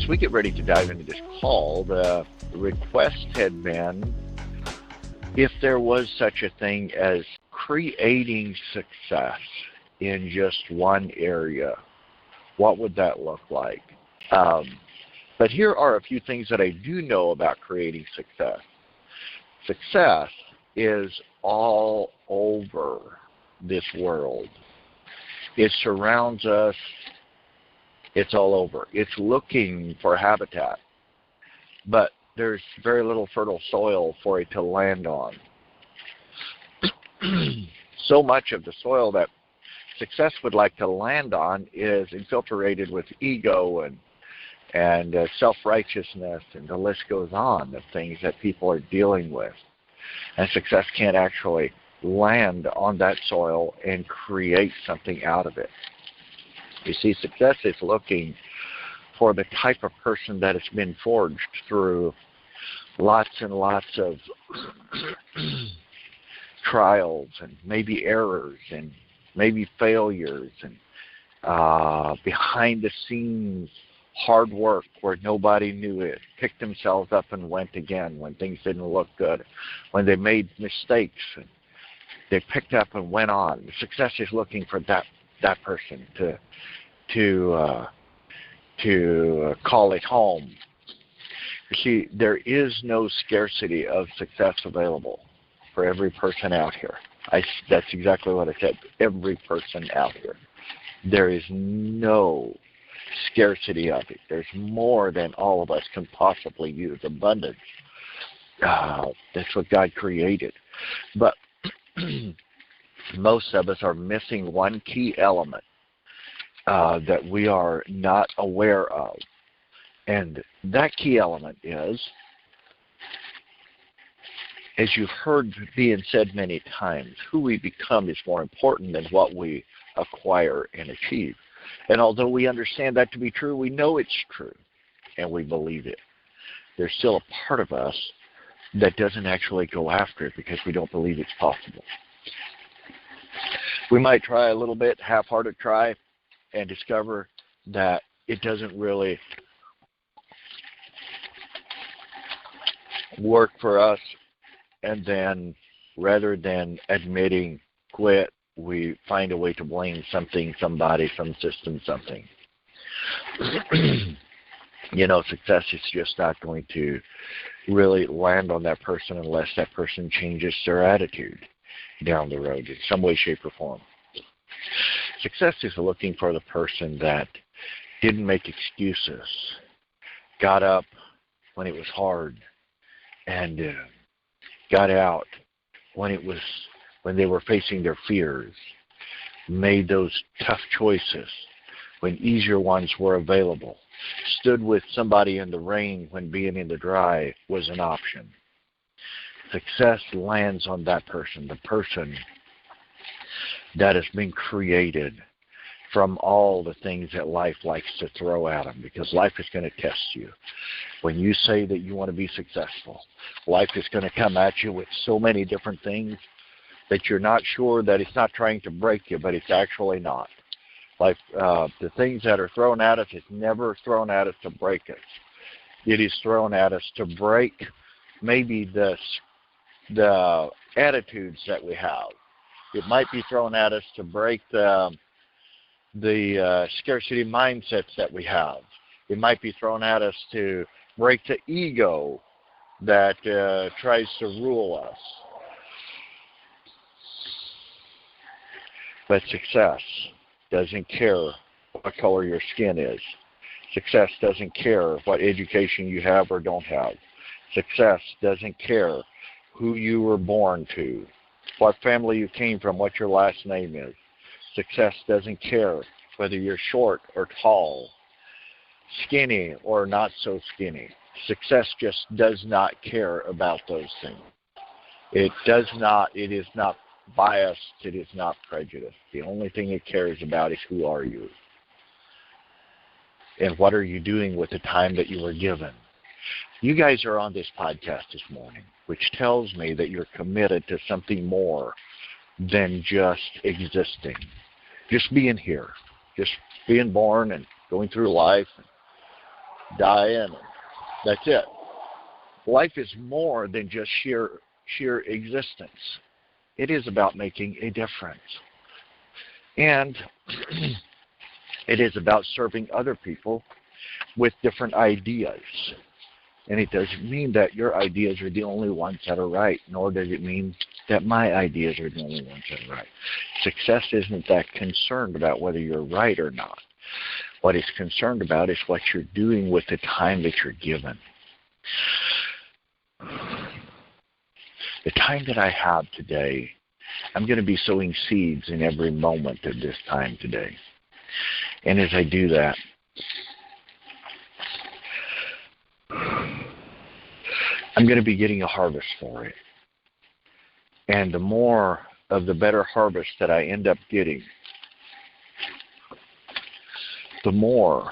as we get ready to dive into this call, the request had been if there was such a thing as creating success in just one area, what would that look like? But here are a few things that I do know about creating success. Success is all over this world. It surrounds us. It's all over. It's looking for habitat, but there's very little fertile soil for it to land on. So much of the soil that success would like to land on is infiltrated with ego and self-righteousness, and the list goes on of things that people are dealing with. And success can't actually land on that soil and create something out of it. You see, success is looking for the type of person that has been forged through lots and lots of trials and maybe errors and maybe failures and behind the scenes hard work where nobody knew it, picked themselves up and went again when things didn't look good, when they made mistakes, and they picked up and went on. Success is looking for that person to call it home. You see, there is no scarcity of success available for every person out here. That's exactly what I said, every person out here. There is no scarcity of it. There's more than all of us can possibly use, abundance. That's what God created. But most of us are missing one key element that we are not aware of. And that key element is, as you've heard being said many times, who we become is more important than what we acquire and achieve. And although we understand that to be true, we know it's true, and we believe it. There's still a part of us that doesn't actually go after it because we don't believe it's possible. We might try a little bit, half-hearted try, and discover that it doesn't really work for us, and then rather than admitting quit, we find a way to blame something, somebody, some system, something. You know, success is just not going to really land on that person unless that person changes their attitude down the road in some way, shape, or form. Success is looking for the person that didn't make excuses, got up when it was hard, and got out when they were facing their fears, made those tough choices when easier ones were available, stood with somebody in the rain when being in the dry was an option. Success lands on that person, the person that has been created from all the things that life likes to throw at them, because life is going to test you. When you say that you want to be successful, life is going to come at you with so many different things that you're not sure that it's not trying to break you, but it's actually not. Like the things that are thrown at us, it's never thrown at us to break us. It is thrown at us to break maybe the attitudes that we have. It might be thrown at us to break the scarcity mindsets that we have. It might be thrown at us to break the ego that tries to rule us. But success doesn't care what color your skin is. Success doesn't care what education you have or don't have. Success doesn't care who you were born to, what family you came from, what your last name is. Success doesn't care whether you're short or tall, skinny or not so skinny. Success just does not care about those things. It is not biased, it is not prejudiced. The only thing it cares about is who are you and what are you doing with the time that you were given. You guys are on this podcast this morning, which tells me that you're committed to something more than just existing. Just being here, just being born and going through life, die in. That's it. Life is more than just sheer existence. It is about making a difference. And it is about serving other people with different ideas. And it doesn't mean that your ideas are the only ones that are right, nor does it mean that my ideas are the only ones that are right. Success isn't that concerned about whether you're right or not. What it's concerned about is what you're doing with the time that you're given. The time that I have today, I'm going to be sowing seeds in every moment of this time today. And as I do that, I'm going to be getting a harvest for it. And the more of the better harvest that I end up getting, the more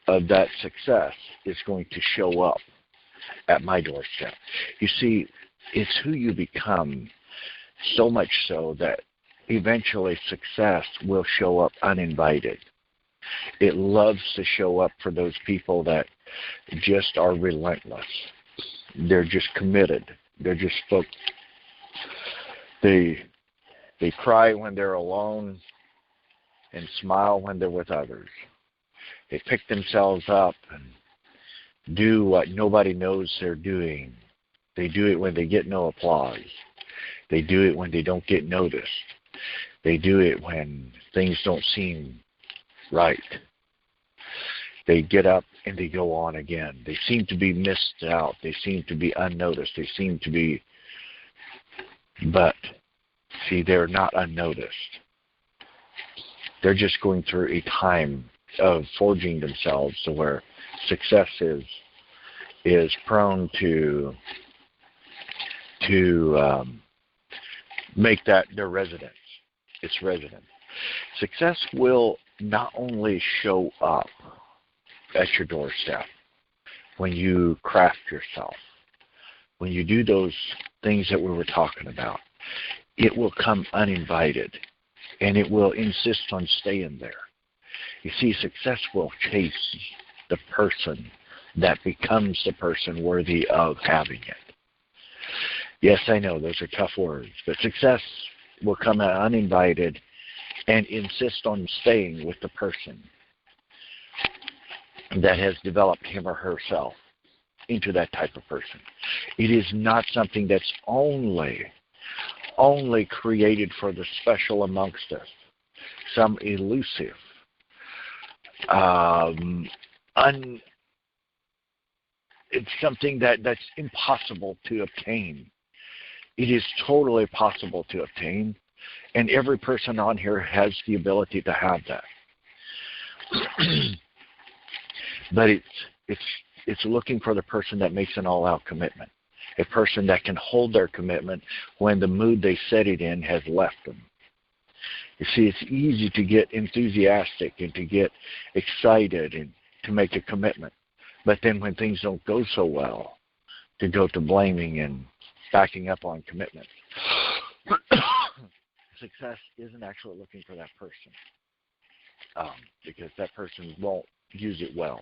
of that success is going to show up at my doorstep. You see, it's who you become, so much so that eventually success will show up uninvited. It loves to show up for those people that just are relentless. They're just committed. They're just focused. They cry when they're alone and smile when they're with others. They pick themselves up and do what nobody knows they're doing. They do it when they get no applause. They do it when they don't get noticed. They do it when things don't seem right. They get up and they go on again. They seem to be missed out. They seem to be unnoticed. They seem to be, but see, they're not unnoticed. They're just going through a time of forging themselves to where success is prone to make that their residence. It's resident. Success will not only show up at your doorstep when you craft yourself, when you do those things that we were talking about. It will come uninvited, and it will insist on staying there. You see, success will chase the person that becomes the person worthy of having it. Yes, I know, those are tough words, but success will come uninvited and insist on staying with the person that has developed him or herself into that type of person. It is not something that's only created for the special amongst us, some elusive, it's something that's impossible to obtain. It is totally possible to obtain, and every person on here has the ability to have that. But it's looking for the person that makes an all-out commitment, a person that can hold their commitment when the mood they set it in has left them. You see, it's easy to get enthusiastic and to get excited and to make a commitment. But then when things don't go so well, to go to blaming and backing up on commitment. Success isn't actually looking for that person because that person won't use it well.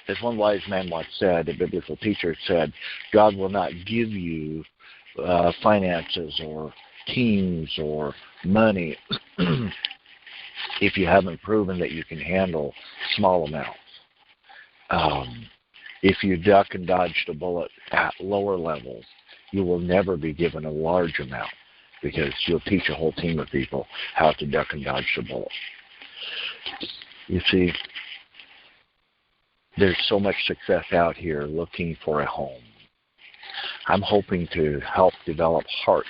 As one wise man once said, a biblical teacher said, God will not give you finances or teams or money if you haven't proven that you can handle small amounts. If you duck and dodge the bullet at lower levels, you will never be given a large amount because you'll teach a whole team of people how to duck and dodge the bullet. You see, there's so much success out here looking for a home. I'm hoping to help develop hearts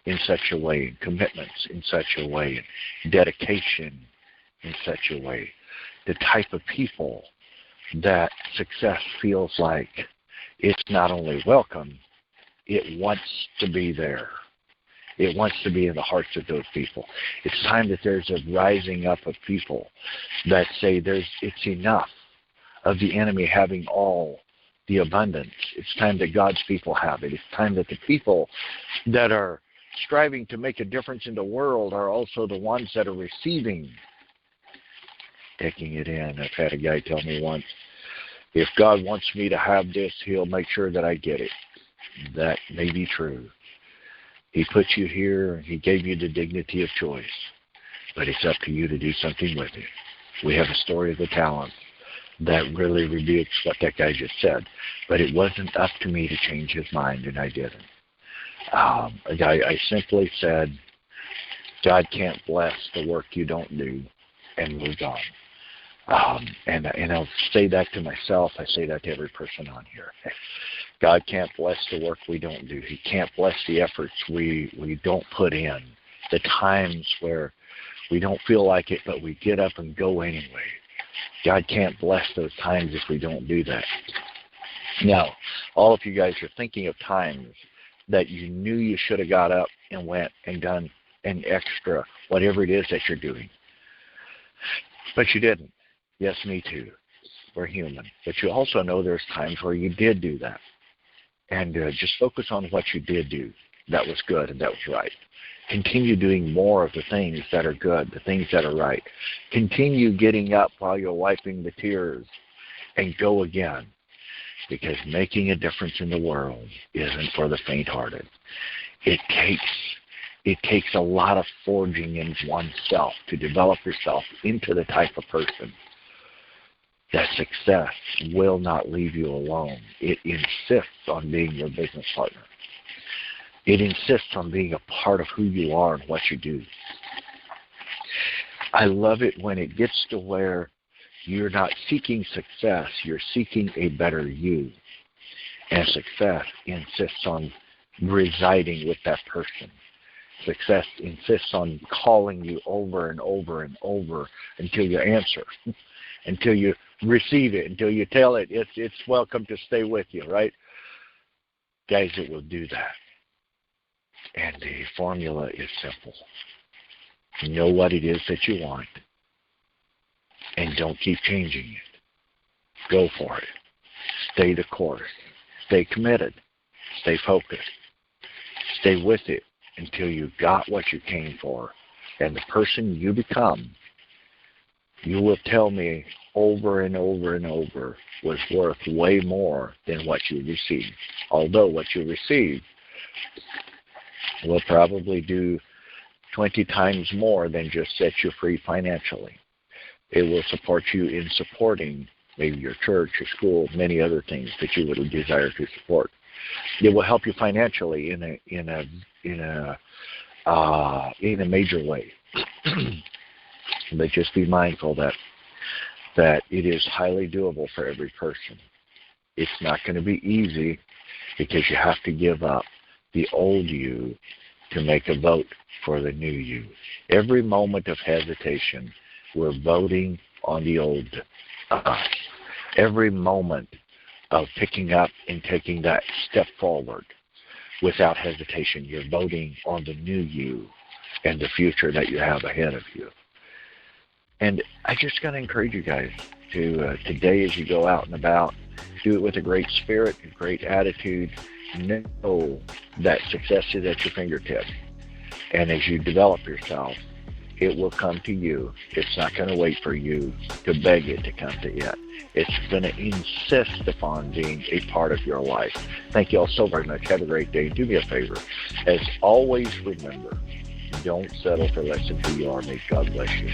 in such a way, commitments in such a way, dedication in such a way, the type of people that success feels like it's not only welcome, it wants to be there. It wants to be in the hearts of those people. It's time that there's a rising up of people that say it's enough of the enemy having all the abundance. It's time that God's people have it. It's time that the people that are striving to make a difference in the world are also the ones that are receiving, taking it in. I've had a guy tell me once, If God wants me to have this, he'll make sure that I get it. That may be true. He put you here. He gave you the dignity of choice. But it's up to you to do something with it. We have a story of the talent that really rebukes what that guy just said. But it wasn't up to me to change his mind, and I didn't. I simply said, God can't bless the work you don't do, and moved on. And I'll say that to myself. I say that to every person on here. God can't bless the work we don't do. He can't bless the efforts we don't put in, the times where we don't feel like it, but we get up and go anyway. God can't bless those times if we don't do that. Now, all of you guys are thinking of times that you knew you should have got up and went and done an extra, whatever it is that you're doing. But you didn't. Yes, me too. We're human. But you also know there's times where you did do that. And just focus on what you did do. That was good and that was right. Continue doing more of the things that are good, the things that are right. Continue getting up while you're wiping the tears and go again. Because making a difference in the world isn't for the faint-hearted. It takes a lot of forging in oneself to develop yourself into the type of person that success will not leave you alone. It insists on being your business partner. It insists on being a part of who you are and what you do. I love it when it gets to where you're not seeking success, you're seeking a better you. And success insists on residing with that person. Success insists on calling you over and over and over until you answer, until you receive it, until you tell it it's welcome to stay with you, right? Guys, it will do that. And the formula is simple. Know what it is that you want, and don't keep changing it. Go for it. Stay the course. Stay committed. Stay focused. Stay with it until you got what you came for. And the person you become, you will tell me over and over and over, was worth way more than what you received. Although what you received will probably do 20 times more than just set you free financially. It will support you in supporting maybe your church, your school, many other things that you would desire to support. It will help you financially in a major way. But just be mindful that it is highly doable for every person. It's not going to be easy because you have to give up the old you to make a vote for the new you. Every moment of hesitation, we're voting on the old us. Every moment of picking up and taking that step forward without hesitation, you're voting on the new you and the future that you have ahead of you. And I just got to encourage you guys to today as you go out and about, do it with a great spirit, a great attitude. Know that success is at your fingertips. And as you develop yourself, it will come to you. It's not going to wait for you to beg it to come to it. It's going to insist upon being a part of your life. Thank you all so very much. Have a great day. Do me a favor. As always, remember, don't settle for less than who you are. May God bless you.